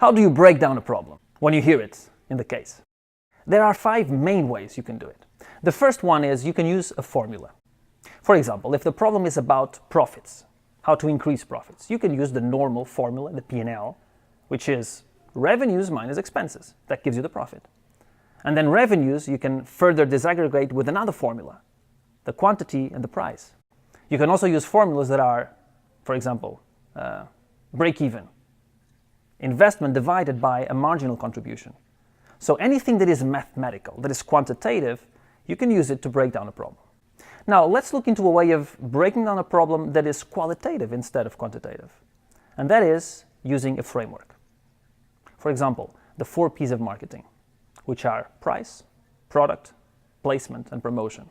How do you break down a problem when you hear it in the case? There are 5 main ways you can do it. The first one is you can use a formula. For example, if the problem is about profits, how to increase profits, you can use the normal formula, the P&L, which is revenues minus expenses. That gives you the profit. And then revenues you can further disaggregate with another formula, the quantity and the price. You can also use formulas that are, for example, break even, investment divided by a marginal contribution. So anything that is mathematical, that is quantitative, you can use it to break down a problem. Now let's look into a way of breaking down a problem that is qualitative instead of quantitative. And that is using a framework. For example, the 4 P's of marketing, which are price, product, placement, and promotion.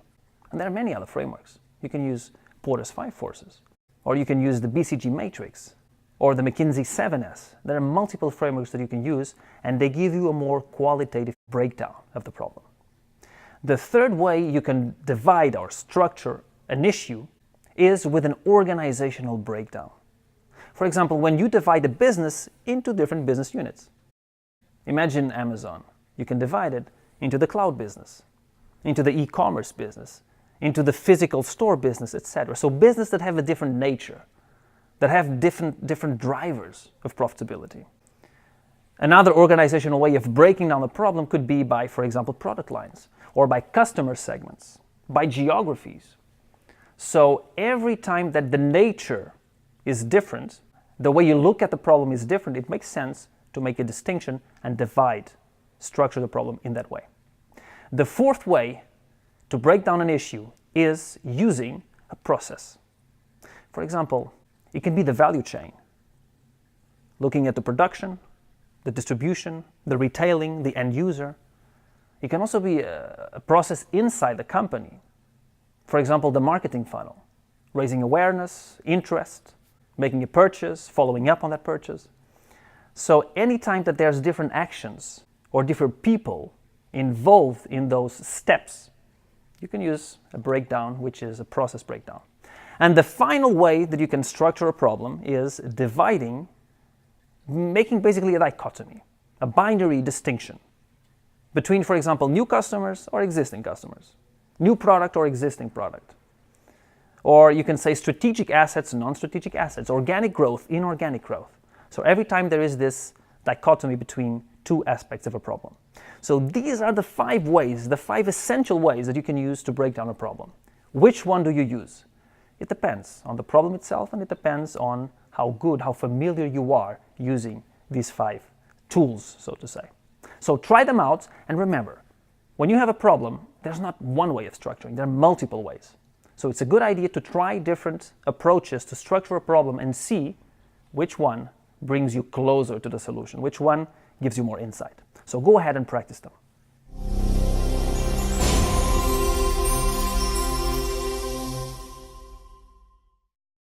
And there are many other frameworks. You can use Porter's 5 forces, or you can use the BCG matrix, or the McKinsey 7S. There are multiple frameworks that you can use, and they give you a more qualitative breakdown of the problem. The third way you can divide or structure an issue is with an organizational breakdown. For example, when you divide a business into different business units. Imagine Amazon. You can divide it into the cloud business, into the e-commerce business, into the physical store business, etc. So business that have a different nature, that have different drivers of profitability. Another organizational way of breaking down the problem could be by, for example, product lines, or by customer segments, by geographies. So every time that the nature is different, the way you look at the problem is different, it makes sense to make a distinction and structure the problem in that way. The fourth way to break down an issue is using a process. For example, it can be the value chain, looking at the production, the distribution, the retailing, the end user. It can also be a process inside the company. For example, the marketing funnel, raising awareness, interest, making a purchase, following up on that purchase. So anytime that there's different actions or different people involved in those steps, you can use a breakdown, which is a process breakdown. And the final way that you can structure a problem is dividing, making basically a dichotomy, a binary distinction between, for example, new customers or existing customers, new product or existing product. Or you can say strategic assets, non-strategic assets, organic growth, inorganic growth. So every time there is this dichotomy between 2 aspects of a problem. So these are the 5 ways, the 5 essential ways that you can use to break down a problem. Which one do you use? It depends on the problem itself, and it depends on how good, how familiar you are using these 5 tools, so to say. So try them out, and remember, when you have a problem, there's not one way of structuring, there are multiple ways. So it's a good idea to try different approaches to structure a problem and see which one brings you closer to the solution, which one gives you more insight. So go ahead and practice them.